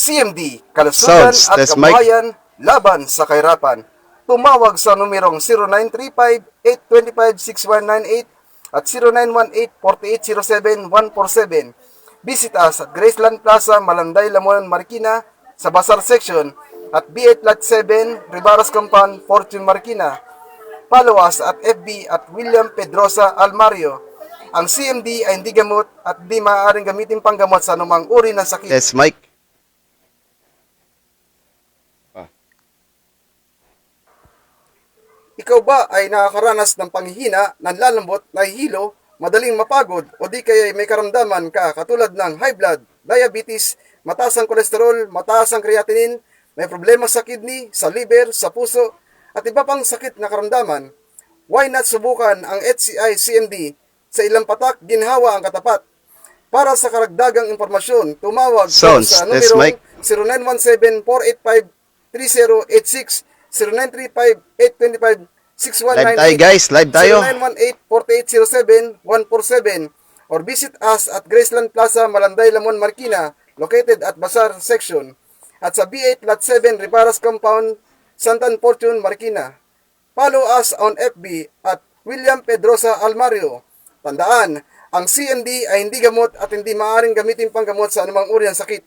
CMD, Kalusugan Sounds, at test mic. Kabuhayan, Laban sa Kahirapan. Tumawag sa numerong 0935-825-6198 at 0918-4807-147. Visit us at Graceland Plaza, Malanday, Lamuan, Marikina sa Basar Section at B8 Lot 7, Ribaras Compound, Fortune, Marikina. Follow us at FB at William Pedrosa Almario. Ang CMD ay hindi gamot at di maaaring gamitin panggamot sa anumang uri ng sakit. Test mic. Ikaw ba ay nakakaranas ng panghihina, nanlalambot, nahihilo, madaling mapagod, o di kaya may karamdaman ka katulad ng high blood, diabetes, mataas ang kolesterol, mataas ang creatinine, may problema sa kidney, sa liver, sa puso, at iba pang sakit na karamdaman? Why not subukan ang HCI CMD? Sa ilang patak, ginhawa ang katapat. Para sa karagdagang impormasyon, tumawag Sounds, sa test numerong mic. 0917-485-3086, 0935-825-6198, Live tayo guys, live tayo. 0918-4807-147, or visit us at Graceland Plaza, Malanday, Lamon, Marikina, located at Basar Section, at sa B8 Lot 7, Ribaras Compound, Santan Fortune, Marikina. Follow us on FB at William Pedrosa Almario. Tandaan, ang CMD ay hindi gamot at hindi maaaring gamitin panggamot sa anumang uri ng sakit.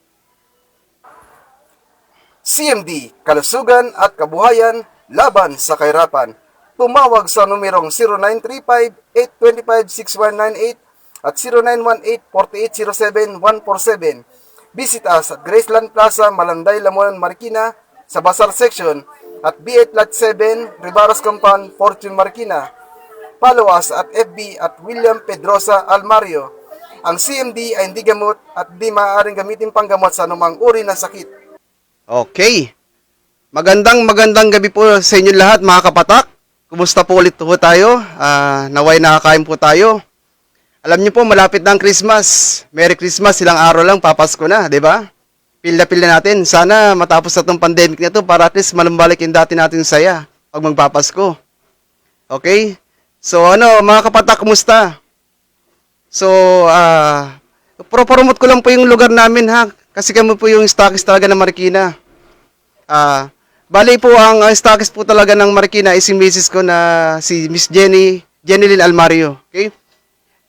CMD, Kalusugan at Kabuhayan, Laban sa Kahirapan. Tumawag sa numerong 0935-825-6198 at 0918-4807-147. Visit us at Graceland Plaza, Malanday, Lamuan, Marikina sa Basar Section at B8 Lot 7, Ribaras Compound, Fortune, Marikina. Follow us at FB at William Pedrosa Almario. Ang CMD ay hindi gamot at di maaaring gamitin panggamot sa anumang uri ng sakit. Okay. Magandang gabi po sa inyo lahat mga kapatak. Kumusta po ulit po tayo? Naway nakakain po tayo. Alam niyo po, malapit na ang Christmas. Merry Christmas, ilang araw lang, papasko na, di ba? Pila natin. Sana matapos na itong pandemic na ito para at least malumbalik yung dati natin saya pag magpapasko. Okay? So mga kapatak, kumusta? So, promote ko lang po yung lugar namin ha. Kasi kami po yung stockist talaga ng Marikina. Bali po ang stockist po talaga ng Marikina is si Mrs. ko na si Miss Jenny Almario. Okay?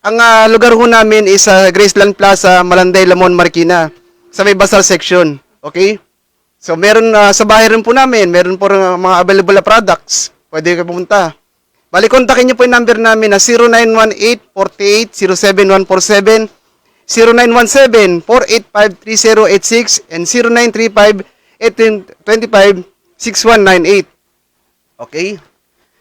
Ang lugar ho namin is Graceland Plaza, Malanday, Lamon, Marikina. Sa may Basal section. Okay? So meron sa bahay rin po namin, meron po mga available na products. Pwede kayo pumunta. Bali, kontakin niyo po yung number namin na 0918-4807-147, 0917-485-3086, and 0935-825-6198. Okay?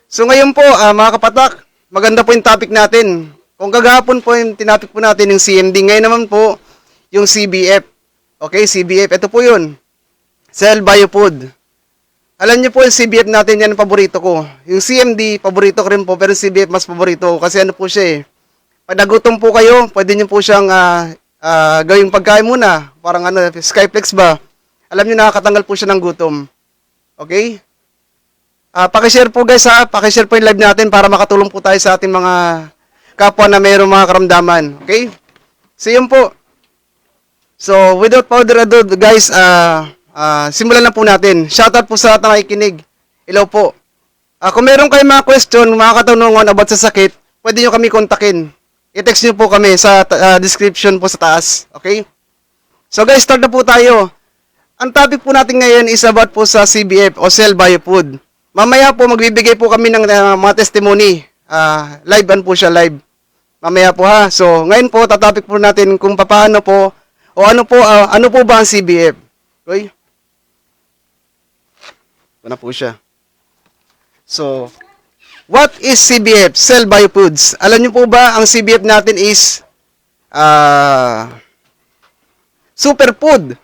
So ngayon po, mga kapatak, maganda po yung topic natin. Kung kagahapon po yung tinapik po natin yung CMD, ngayon naman po yung CBF. Okay, CBF, ito po yun. Cell Biofood. Alam niyo po yung CBF natin, yan ang paborito ko. Yung CMD, paborito ko rin po, pero CBF mas paborito ko kasi ano po siya eh. Pag nagutom po kayo, pwede niyo po siyang gawing pagkain muna. Parang Skyflex ba? Alam niyo, nakakatanggal po siya ng gutom. Okay? Pakishare po guys ha, pakishare po yung live natin para makatulong po tayo sa ating mga kapwa na mayroong mga karamdaman. Okay? So yun po. So without further ado guys, simulan na po natin. Shoutout po sa lahat na nakikinig. Hello po. Kung meron kayong mga question, mga katanungan about sa sakit, pwede nyo kami kontakin. I-text nyo po kami sa description po sa taas. Okay? So guys, start na po tayo. Ang topic po natin ngayon is about po sa CBF o Cell Biofood. Mamaya po magbibigay po kami ng mga testimony. Live po siya, live. Mamaya po ha. So ngayon po tatopic po natin kung paano po o ano po ba ang CBF. Okay? Ito na po siya. So, what is CBF? Cell Biofoods. Alam niyo po ba ang CBF natin is superfood,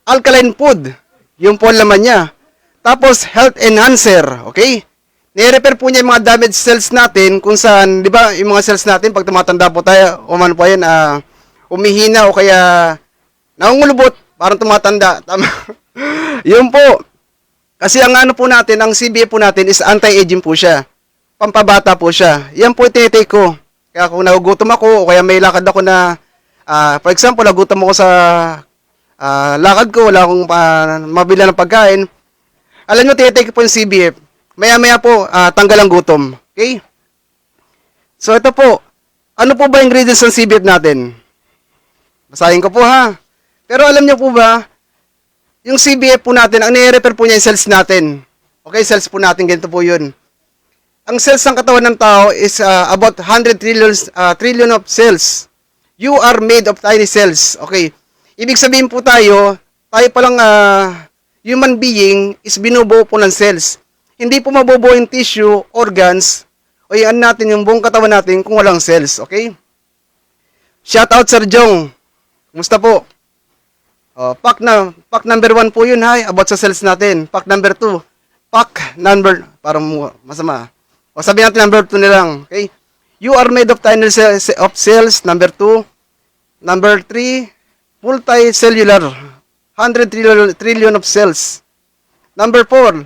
alkaline food. Yung po ang laman niya. Tapos, health enhancer. Okay? Nire-repair po niya yung mga damaged cells natin kung saan, di ba, yung mga cells natin, pag tumatanda po tayo, o man po yan, umihina o kaya nangungulubot, parang tumatanda. Tama. Yun po. Kasi ang po natin, ang CBF po natin is anti-aging po siya. Pampabata po siya. Yan po yung tinitake ko. Kaya kung nagugutom ako o kaya may lakad ako na, for example, nagutom ako sa lakad ko, wala akong mabila ng pagkain. Alam nyo, tinitake ko po yung CBF. Maya-maya po, tanggal ang gutom. Okay? So, ito po. Ano po ba yung ingredients ng CBF natin? Basahin ko po ha. Pero alam nyo po ba, yung CBF po natin, ang nire-refer po niya yung cells natin. Okay, cells po natin, ganito po yun. Ang cells ng katawan ng tao is about 100 trillion of cells. You are made of tiny cells. Okay. Ibig sabihin po tayo palang human being is binubuo po ng cells. Hindi po mabubuo yung tissue, organs, o yan natin yung buong katawan natin kung walang cells. Okay? Shout out Sir Jong. Kumusta po? Pack number 1 po yun, hi, about sa cells natin. Pack number 2. Pack number, parang masama. O sabihin natin number 2 na lang. Okay? You are made of tiny cells, number 2. Number 3, multicellular. 100 trillion of cells. Number 4,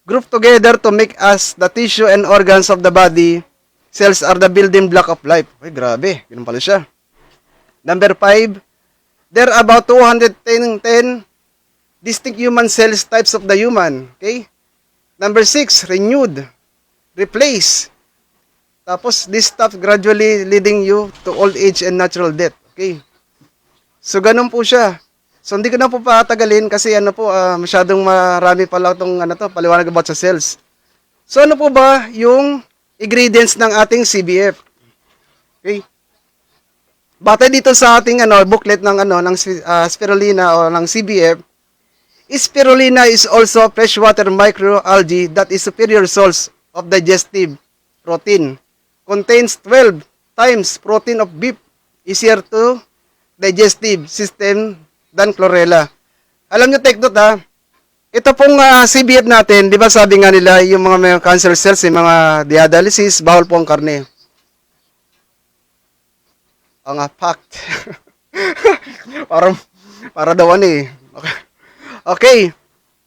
group together to make us the tissue and organs of the body. Cells are the building block of life. Ay, grabe. Ganun pala siya. Number 5, there are about 210 distinct human cells types of the human. Okay? Number 6, renewed. Replace. Tapos, this stuff gradually leading you to old age and natural death. Okay? So, ganun po siya. So, hindi ko na po patagalin kasi masyadong marami pala itong paliwanag about sa cells. So, ano po ba yung ingredients ng ating CBF? Okay? Batay dito sa ating booklet ng spirulina o ng CBF, spirulina is also freshwater microalgae that is superior source of digestive protein. Contains 12 times protein of beef, easier to digestive system than chlorella. Alam nyo, take note ha. Ito pong CBF natin, di ba sabi nga nila, yung mga may cancer cells, yung mga dialysis, bawal po ang karne. Ang fact. para daw eh. Okay.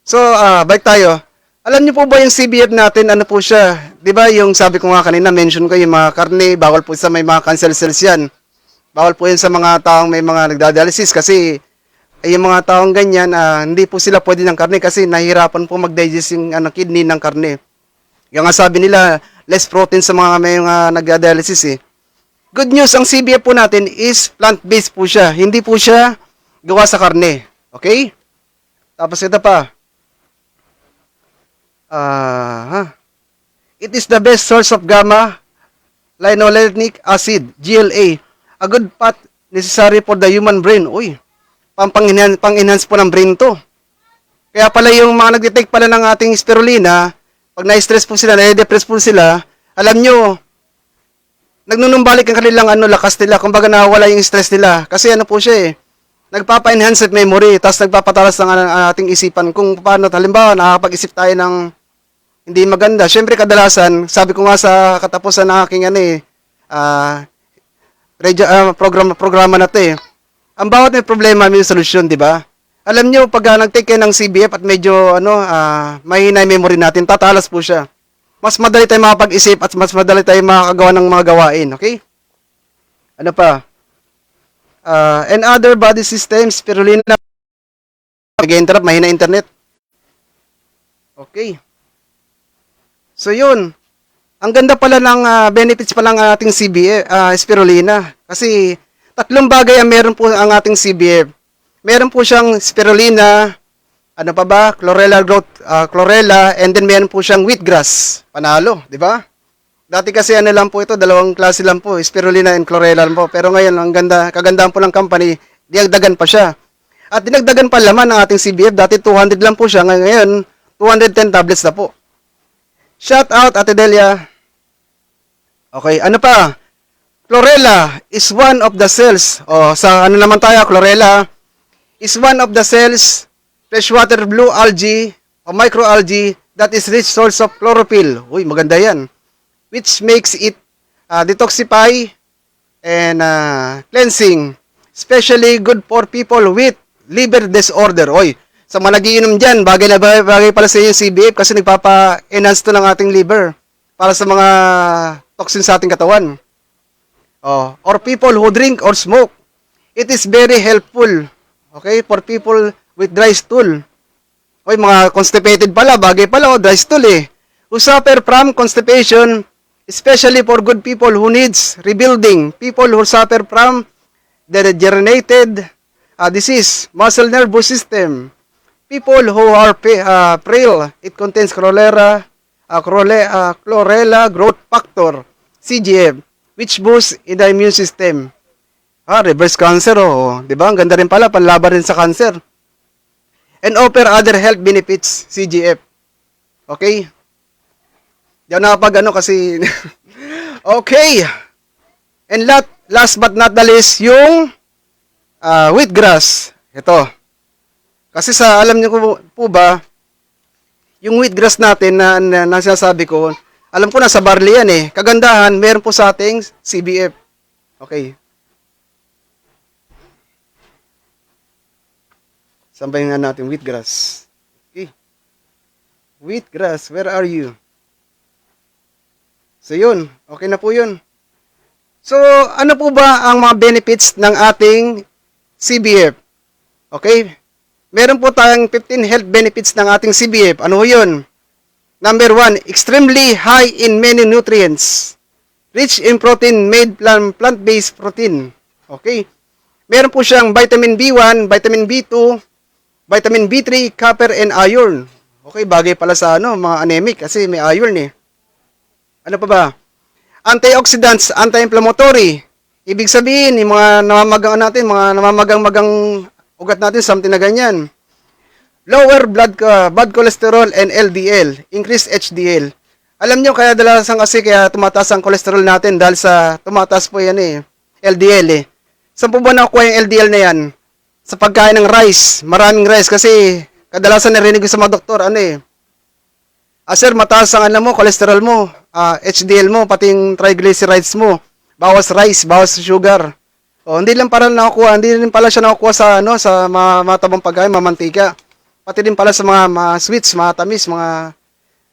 So, balik tayo. Alam niyo po ba yung CBF natin, ano po siya? Di ba yung sabi ko nga kanina, mention ko yung mga karne, bawal po sa may mga cancer cells yan. Bawal po yan sa mga taong may mga nagdadialysis kasi yung mga taong ganyan, hindi po sila pwede ng karne kasi nahihirapan po mag-digest yung kidney ng karne. Yung nga sabi nila, less protein sa mga may nagdadialysis eh. Good news, ang CBF po natin is plant-based po siya. Hindi po siya gawa sa karne. Okay? Tapos ito pa. It is the best source of gamma linolenic acid, GLA. A good fat necessary for the human brain. Uy, pang-enhance po ng brain to. Kaya pala yung mga nag-detect pala ng ating spirulina, pag na-stress po sila, na-depress po sila, alam nyo, nagnunumbalik ang kanilang lakas nila, kumbaga nawawala yung stress nila. Kasi po siya nagpapa-enhance of memory, tapos nagpapatalas ng ating isipan kung paano, halimbawa, nakakapag-isip tayo ng hindi maganda. Siyempre, kadalasan, sabi ko nga sa katapusan ng aking programa na to ang bawat may problema may solusyon, di ba? Alam nyo, pag nag-take kayo ng CBF at medyo mahina yung memory natin, tatalas po siya. Mas madali tayo makapag-isip at mas madali tayo makakagawa ng mga gawain, okay? Ano pa? And other body systems, spirulina, nag-interrupt, mahina internet. Okay. So yun, ang ganda pala ng benefits pala ng ating CBF, spirulina. Kasi tatlong bagay ang meron po ang ating CBF. Meron po siyang spirulina, chlorella growth, chlorella, and then meron po siyang wheatgrass. Panalo, di ba? Dati kasi lang po ito, dalawang klase lang po, spirulina and chlorella lang po. Pero ngayon, ang kagandahan po ng company, dinagdagan pa siya. At dinagdagan pa laman ng ating CBF, dati 200 lang po siya, ngayon 210 tablets na po. Shout out, Ate Delia. Okay, ano pa? Chlorella is one of the cells. Sa naman tayo, chlorella is one of the cells, freshwater blue algae o microalgae that is rich source of chlorophyll. Uy, maganda yan. Which makes it detoxify and cleansing. Especially good for people with liver disorder. Oy, sa mga nagiinom dyan, bagay na bagay pala sa inyo CBF kasi nagpapa-enhance to ng ating liver para sa mga toxins sa ating katawan. Or people who drink or smoke. It is very helpful. Okay, for people with dry stool. Okay, mga constipated pala, bagay pala, dry stool eh. Who suffer from constipation, especially for good people who needs rebuilding, people who suffer from degenerated disease, muscle nervous system, people who are frail. It contains chlorella growth factor, CGF, which boosts in the immune system. Reverse cancer, di ba? Ang ganda rin pala, panlaban rin sa cancer. And offer other health benefits, CGF. Okay? Di ako nakapag kasi... okay. And last but not the least, yung wheatgrass. Ito. Kasi alam niyo po ba, yung wheatgrass natin na sinasabi ko, alam ko na sa barley yan eh. Kagandahan, meron po sa ating CBF. Okay. Sabayin nga natin wheatgrass. Okay. Wheatgrass, where are you? So yun, okay na po yun. So, ano po ba ang mga benefits ng ating CBF? Okay? Meron po tayong 15 health benefits ng ating CBF. Ano yun? Number 1, extremely high in many nutrients. Rich in protein made plant-based protein. Okay? Meron po siyang vitamin B1, vitamin B2, vitamin B3, copper, and iron. Okay, bagay pala sa mga anemic kasi may iron eh. Ano pa ba? Antioxidants, anti-inflammatory. Ibig sabihin, yung mga namamagang natin, mga namamagang ugat natin, something na ganyan. Lower blood cholesterol and LDL. Increase HDL. Alam nyo, kaya kaya tumataas ang cholesterol natin dahil sa tumataas po yan eh. LDL eh. Saan po ba nakuha yung LDL na yan? Sa pagkain ng rice. Maraming rice kasi kadalasan narinig ko sa mga doktor, sir, mataas ang cholesterol mo, HDL mo, pati yung triglycerides mo. Bawas rice, bawas sugar. Hindi lang hindi rin pala siya nakukuha sa sa matabang pagkain, mamantika. Pati din pala sa mga sweets, mga tamis, mga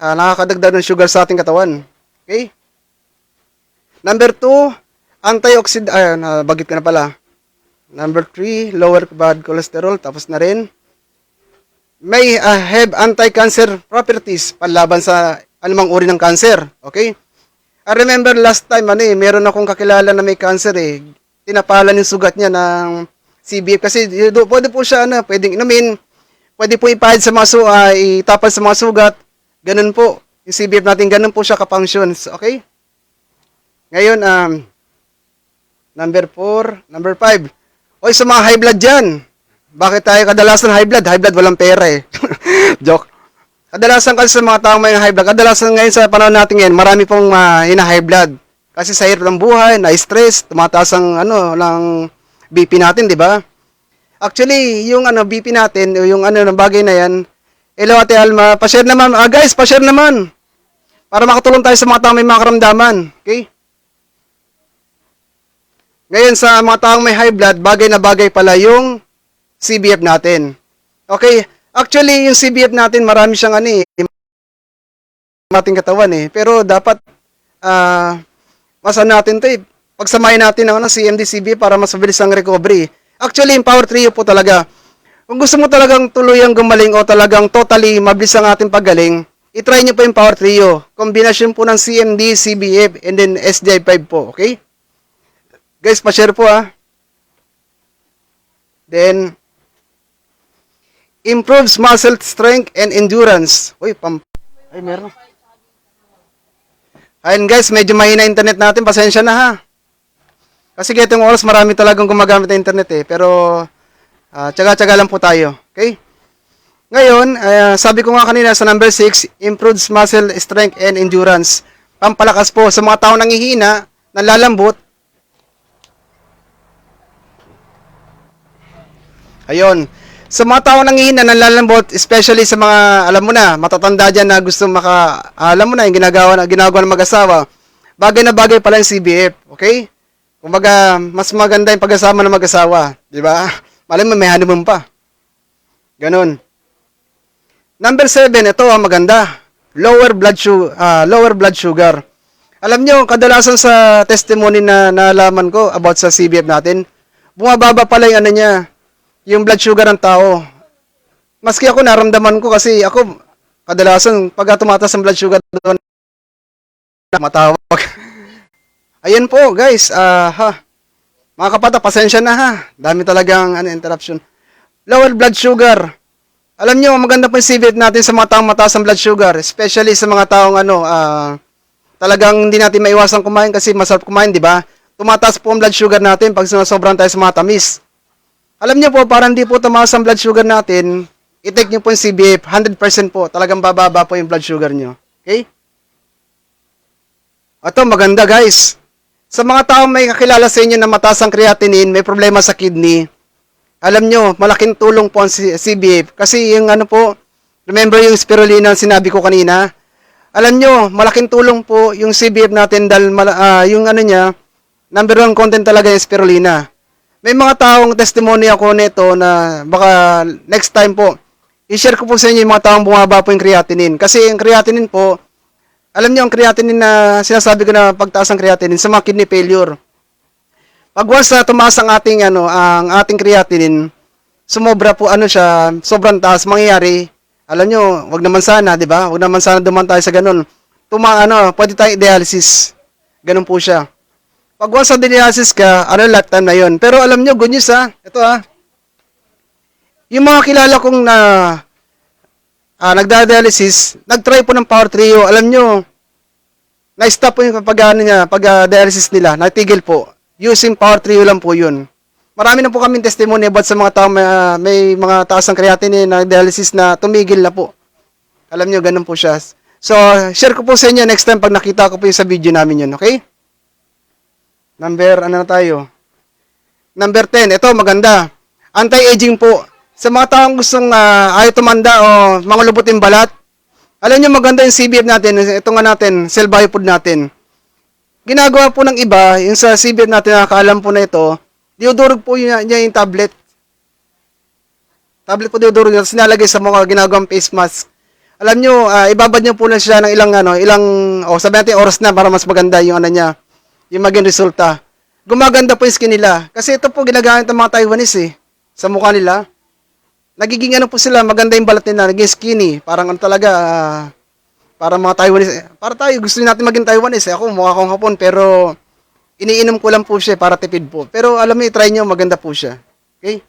nakakadagdag ng sugar sa ating katawan. Okay? Number 2, antioxidant, bagit ka na pala. Number 3, lower bad cholesterol, tapos na rin. May have anti-cancer properties, panlaban sa anumang uri ng cancer. Okay? I remember last time, meron akong kakilala na may cancer eh. Tinapalan yung sugat niya ng CBF kasi pwede po siya, pwedeng inumin, pwede po ipahid sa mga itapal sa mga sugat. Ganun po. Yung CBF natin, ganun po siya ka-functions. Okay? Ngayon, number 4, number 5. Oy, sa mga high blood dyan. Bakit tayo kadalasan high blood? High blood, walang pera eh. Joke. Kadalasan kasi sa mga taong may high blood, kadalasan ngayon sa panahon natin ngayon, marami pong high blood. Kasi sa hirap ng buhay, na-stress, tumataas ang ng BP natin, di ba? Actually, yung BP natin, yung ng bagay na yan, hello Ate Alma, pa-share naman. Guys, pa-share naman. Para makatulong tayo sa mga taong may mga karamdaman. Okay? Ngayon, sa mga taong may high blood, bagay na bagay pala yung CBF natin. Okay? Actually, yung CBF natin, marami siyang ating katawan eh. Pero dapat, masa natin to eh. Pagsamahin natin ng CMD CBF para mas mabilis ang recovery. Actually, yung Power Trio po talaga. Kung gusto mo talagang tuluyang gumaling o talagang totally mabilis ang ating paggaling, itry nyo po yung Power Trio. Kombinasyon po ng CMD, CBF, and then SJ5 po. Okay? Guys, pa-share po Then, improves muscle strength and endurance. Uy, ay, meron. Ayun guys, medyo mahina internet natin. Pasensya na ha. Kasi itong oras marami talagang gumagamit ng internet eh. Pero, tsaga-tsaga lang po tayo. Okay? Ngayon, sabi ko nga kanina sa number 6, improves muscle strength and endurance. Pampalakas po sa mga tao nanghihina, nalalambot. Ayun. Sa mga tao nanghihina, nalalambot, especially sa mga, alam mo na, matatanda dyan na gusto alam mo na, yung ginagawa ng mag-asawa, bagay na bagay pala yung CBF, okay? Kumbaga, mas maganda yung pag-asama ng mag-asawa, di ba? Malay mo, may honeymoon pa. Ganon. Number 7, ito maganda. Lower blood sugar. Alam nyo, kadalasan sa testimony na nalaman ko about sa CBF natin, bumababa pala yung yung blood sugar ng tao. Maski ako naramdaman ko kasi ako kadalasan pag tumataas ang blood sugar doon matawag. Ayan po guys, mga kapatid, pasensya na ha. Dami talagang interruption. Lower blood sugar. Alam nyo, maganda po yung CBF natin sa mga taong mataas ang blood sugar, especially sa mga taong talagang hindi natin maiwasan kumain kasi masarap kumain, di ba? Tumataas po ang blood sugar natin pag sobrang tayo sa mga tamis. Alam nyo po, para hindi po tumaas ang blood sugar natin, i-take nyo po yung CBF, 100% po, talagang bababa po yung blood sugar nyo. Okay? Ito, maganda guys. Sa mga taong may kakilala sa inyo na mataas ang creatinine, may problema sa kidney, alam nyo, malaking tulong po ang CBF. Kasi yung remember yung spirulina sinabi ko kanina? Alam nyo, malaking tulong po yung CBF natin dahil yung number 1 content talaga yung spirulina. May mga taong testimony ako nito na baka next time po, i-share ko po sa inyo yung mga taong bumaba po yung creatinine. Kasi yung creatinine po, alam nyo, ang creatinine na sinasabi ko na pagtaas ng creatinine sa mga kidney failure. Pag once na tumaas ang ating creatinine, sumobra po siya, sobrang taas mangyayari. Alam nyo, wag naman sana, di ba? Wag naman sana duman tayo sa ganun. Pwede tayo dialysis. Ganun po siya. Pag once na dialysis ka, lifetime na yun. Pero alam nyo, good news ito yung mga kilala kong nagda-dialysis, nag-try po ng Power Trio. Alam nyo, na-stop po yung pag-dialysis nila, natigil po. Using Power Trio lang po yun. Marami na po kaming testimony about sa mga tao may mga taas ng creatinine na dialysis na tumigil na po. Alam nyo, ganun po siya. So, share ko po sa inyo next time pag nakita ko po yung sa video namin yun, okay? Number 10. Ito, maganda. Anti-aging po. Sa mga taong gustong ayaw tumanda o mga lubutin balat, alam nyo, maganda yung CBF natin, ito natin, cell biofood natin. Ginagawa po ng iba, yung sa CBF natin nakakaalam po na ito, diodurog po niya yung tablet. Tablet po diodurog niya, sinalagay sa mga ginagawang face mask. Alam nyo, ibabad nyo po na siya ng sabi natin oras na para mas maganda yung niya, yung maging resulta. Gumaganda po yung skin nila. Kasi ito po ginagamit ng mga Taiwanese sa mukha nila. Nagiging po sila, maganda yung balat nila, naging skinny. Parang talaga, para mga Taiwanese. Para tayo, gusto natin maging Taiwanese. Ako, mukha akong Hapon, pero iniinom ko lang po siya para tipid po. Pero alam mo, try nyo, maganda po siya. Okay?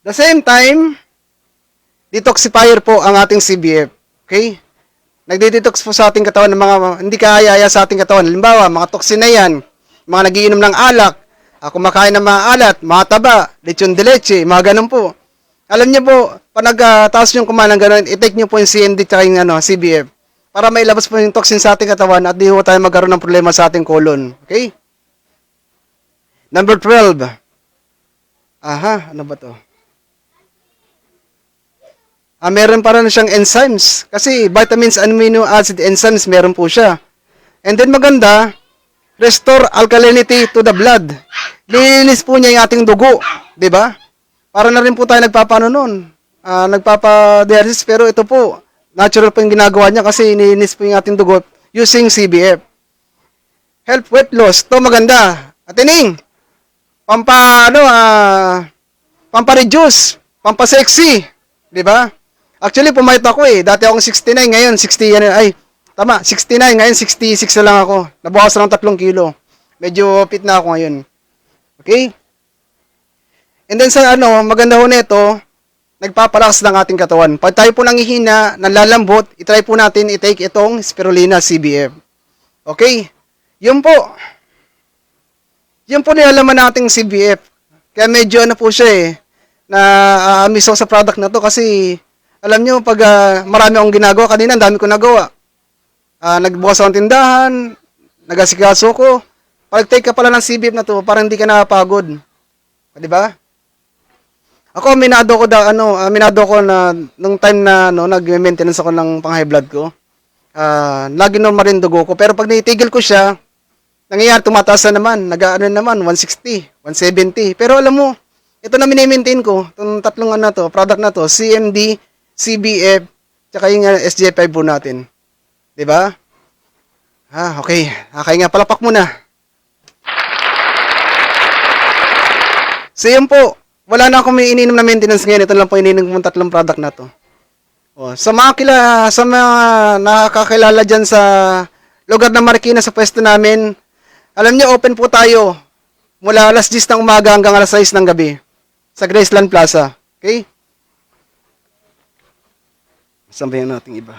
The same time, detoxifier po ang ating CBF. Okay? Nagde-detox po sa ating katawan ng mga hindi kaya sa ating katawan. Halimbawa, mga toxin na yan, mga nagiinom ng alak, kumakain ng mga alat, mga taba, lechon de leche, mga ganun po. Alam niyo po, pag nagtaas yung kumain ng ganun, i-take niyo po yung CMD at yung CBF para mailabas po yung toxin sa ating katawan at di po tayo magkaroon ng problema sa ating colon. Okay? Number 12. Ano ba to? Meron pa rin siyang enzymes. Kasi vitamins, amino acid, enzymes, meron po siya. And then maganda, restore alkalinity to the blood. Lilinis po niya yung ating dugo. Diba? Para na rin po tayo nagpapano nun. Nagpapa-dialysis, pero ito po, natural po yung ginagawa niya kasi nilinis po yung ating dugo using CBF. Help weight loss. Ito maganda. Atining, pampa-reduce, pampa-sexy. Diba? Actually, pumayat ako Dati akong 69, ngayon 69, ngayon 66 na lang ako. Nabawas lang 3 kilo. Medyo fit na ako ngayon. Okay? And then sa maganda ho nito, nagpapalakas ng ating katawan. Pag tayo po nanghihina, nalalambot, itry po natin i-take itong spirulina CBF. Okay? Yun po. Yun po nilalaman nating CBF. Kaya medyo po siya na miss ako sa product na to kasi alam nyo, pag marami akong ginagawa, kanina ang dami ko nagawa. Nagbukas ako ng tindahan, nagasikaso ko. Pag take ka pala ng CBF na to, parang hindi ka nakapagod. Di ba? Ako, aminado ko na nung time na nag-maintenance ako ng pang-high blood ko. Lagi normal rin dugo ko. Pero pag naitigil ko siya, nangyayari, tumataas na naman. 160, 170. Pero alam mo, ito na mini-maintain ko. Itong tatlong product na to, CMD, CBF, tsaka yung SJ5 po natin. Diba? Okay. Okay nga, palapak muna. So yun po, wala na akong may ininom na maintenance ngayon. Ito lang po ininom kong tatlong product na to. Oh, sa mga nakakakilala dyan sa lugar ng Marikina sa pwesto namin, alam niyo, open po tayo mula alas 10 ng umaga hanggang alas 6 ng gabi sa Graceland Plaza. Okay? Sabayan natin iba.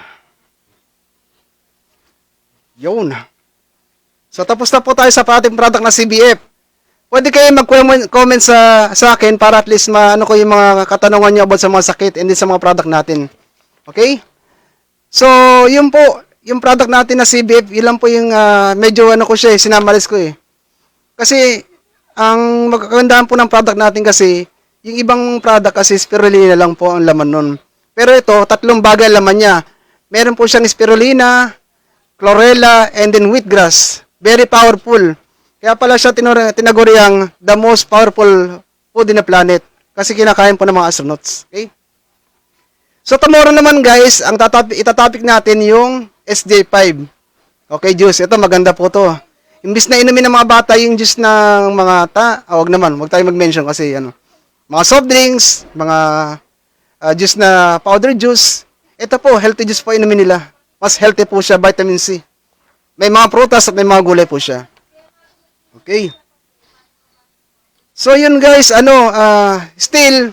Yun. So, tapos na po tayo sa ating product na CBF. Pwede kayo mag-comment sa akin para at least maano ko yung mga katanungan nyo about sa mga sakit and din sa mga product natin. Okay? So, yun po, yung product natin na CBF, ilan po yung medyo ano ko siya, sinamalis ko eh. Kasi, ang magkagandahan po ng product natin kasi, yung ibang product kasi spirulina lang po ang laman nun. Pero ito, tatlong bagay ang laman niya. Meron po siyang spirulina, chlorella, and then wheatgrass. Very powerful. Kaya pala siya tinaguriang the most powerful food in the planet. Kasi kinakain po ng mga astronauts. Okay? So tomorrow naman guys, ang itatopic natin yung SJ5. Okay, juice. Ito maganda po to. Imbis na inumin ng mga bata yung juice ng mga wag naman. Wag tayo mag-mention kasi mga soft drinks, mga juice na powder juice. Ito po, healthy juice po inumin nila. Mas healthy po siya, vitamin C. May mga prutas at may mga gulay po siya. Okay. So yun guys, still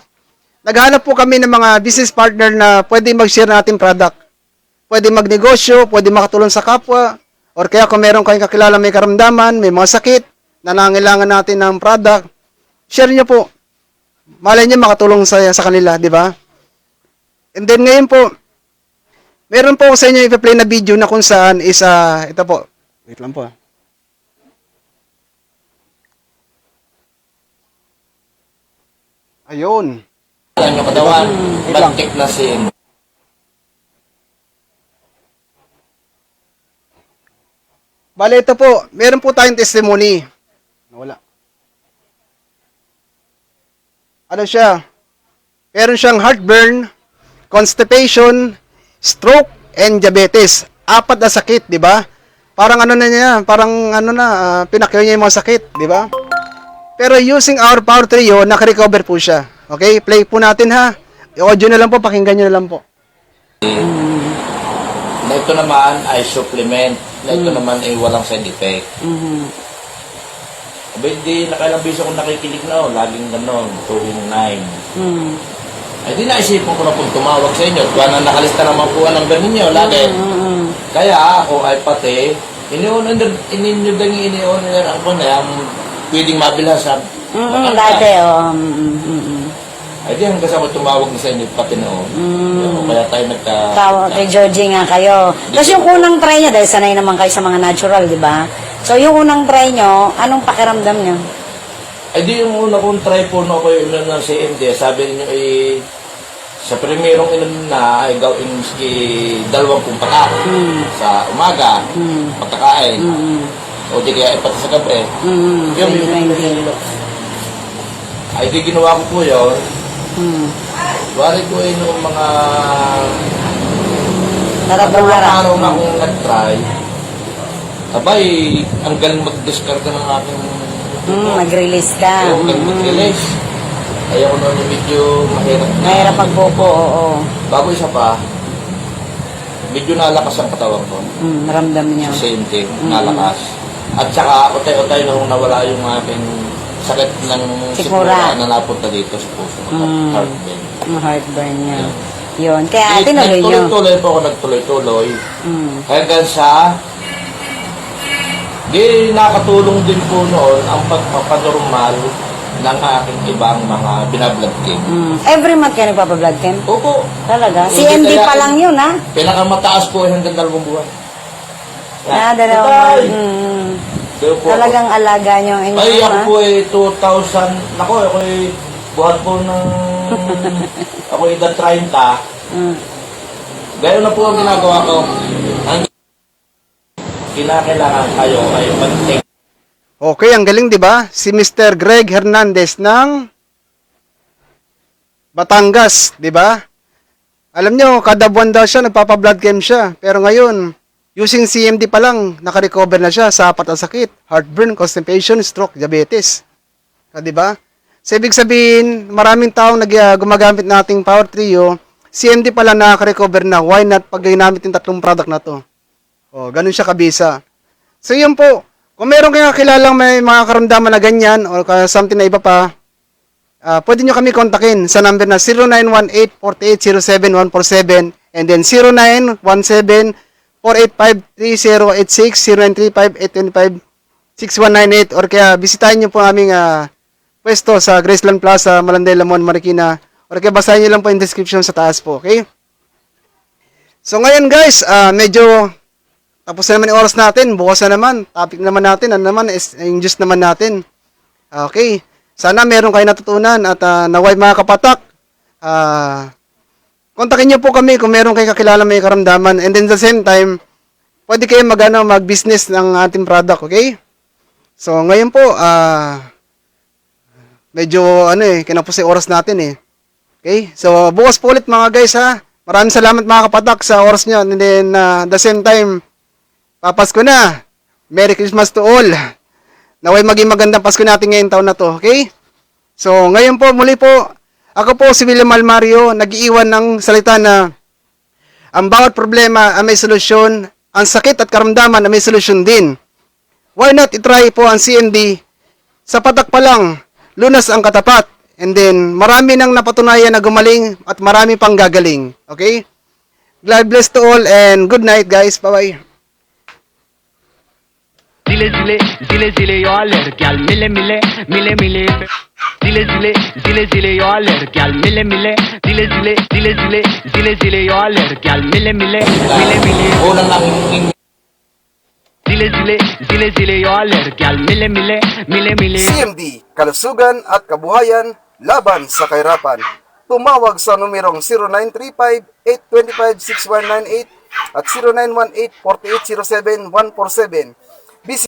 naghahanap po kami ng mga business partner na pwede mag-share ng ating product. Pwede magnegosyo, pwede makatulong sa kapwa, or kaya kung meron kayong kakilala may karamdaman, may mga sakit, na nangangailangan natin ng product, share nyo po. Malay nyo makatulong sa kanila, di ba? And then ngayon po, meron po sa inyo i-play na video na kung saan is, ito po. Wait lang po. Ayun. Ang katawan, bagtik na sin. Bale, ito po. Meron po tayong testimony. Wala. Ano siya? Meron siyang heartburn, constipation, stroke, and diabetes. 4 na sakit, di ba? Parang pinakyaw niya yung mga sakit, di ba? Pero using our Power Trio, nakarecover po siya. Okay? Play po natin ha. I-audio na lang po, pakinggan nyo na lang po. Na ito naman ay supplement. Na ito naman ay walang side effect. Abay, hindi, nakailang beses akong nakikinig na, laging gano'n, tuwing 9. Ay, di naisipan ko na pong tumawag sa inyo. Kaya na nakalista naman po ang number ninyo, lagi. Kaya ako ay pati, iniunan ako na yung pwedeng mabilhasan. Dati, Ay, di hanggang sa ako tumawag na sa inyo, pati noon. Kaya tayo Tawag kay Georgie nga kayo. Tapos yung unang try niya, dahil sanay naman kayo sa mga natural, di ba? So yung unang try nyo, anong pakiramdam niyo? Ay, di yung una kong try po na ako yung ilan ng CMD, sabi niyo sa primerong ilan na ay gawin dalawang kumpaka sa umaga, pagkakain. O di kaya pati sa gabi. Yung 2020. ay di ginawa ko po yun. Wari ko yung mga Tatlong araw na akong nag-try. Abay, ang galing mag-discard ng aking Mag-release ka. Ang galing mag-release. Ayaw ko na medyo mahirap na. Mahirap magbuko, oo. Bago isa pa, medyo nalakas ang katawan ko. Ramdam niya. Sa same thing, nalakas. At saka, utay-utay na nawala yung aking sakit ng Sikmura. na napunta dito sa puso. Heartburn. Heartburn niya. Yun. Kaya tinuloy nyo. Nagtuloy-tuloy po ako, nagtuloy-tuloy. Hanggang sa, di nakatulong din po noon ang pagpapanormal ng aking ibang mga binablog cam. Every month kayo nagpapa-blood cam? Opo. Talaga? Hindi CMD kaya- pa lang yun, ha? Pinakamataas po ay hanggang 2 buwan. Dalawang. Kaya po Talagang alaga nyo ang ako, ay inyo, ako ha? po ay 2,000, ako ay buhat po ng, ako ay edad 30. Ganoon na po ang ginagawa ko. Ang kinakailangan kayo ay mag-take. Okay, ang galing 'di ba? Si Mr. Greg Hernandez ng Batangas, 'di ba? Alam nyo, kada buwan daw siya nagpapa-blood chem siya. Pero ngayon, using CMD pa lang, naka-recover na siya sa 4 na sakit, heartburn, constipation, stroke, diabetes. 'Di ba? So, ibig sabihin, maraming taong gumagamit nating Power Trio, CMD pala nakaka-recover na. Why not pag ginamit yung tatlong product na to? O, ganun siya kabisa. So, yun po. Kung meron kayong kilalang may mga karamdaman na ganyan or something na iba pa, pwede nyo kami kontakin sa number na 0918-4807-147 and then 0917-485-3086, 0935-825-6198 or kaya bisitahin nyo po aming pwesto sa Graceland Plaza, Malanday, Lamon, Marikina or kaya basahin nyo lang po yung description sa taas po, okay? So ngayon guys, medyo tapos na naman yung oras natin, bukas na naman, topic naman natin, ano naman, yung juice naman natin. Okay, sana meron kayo natutunan at naway mga kapatak, kontakin nyo po kami kung meron kayo kakilala may karamdaman and then the same time, pwede kayo mag-business ng ating product, okay? So ngayon po, medyo kinapos yung oras natin okay? So bukas po ulit mga guys ha, maraming salamat mga kapatak sa oras nyo and then the same time, Papasko na. Merry Christmas to all. Naway maging magandang Pasko natin ngayong taon na to, okay? So, ngayon po, muli po, ako po si William Almario, nag-iiwan ng salita na ang bawat problema ay may solusyon, ang sakit at karamdaman ay may solusyon din. Why not itry po ang CMD? Sa patak pa lang, lunas ang katapat. And then, marami nang napatunayan na gumaling at marami pang gagaling. Okay? God bless to all and good night guys. Bye-bye. Zile zile zile zile yo alergial mile mile mile mile zile zile zile zile yo alergial mile mile zile zile zile zile zile zile yo alergial mile mile mile mile Unang nangingin zile zile zile zile yo alergial mile mile mile mile CMD, kalusugan at kabuhayan laban sa kahirapan. Tumawag sa numerong 0935-825-6198 at 0918-4807-147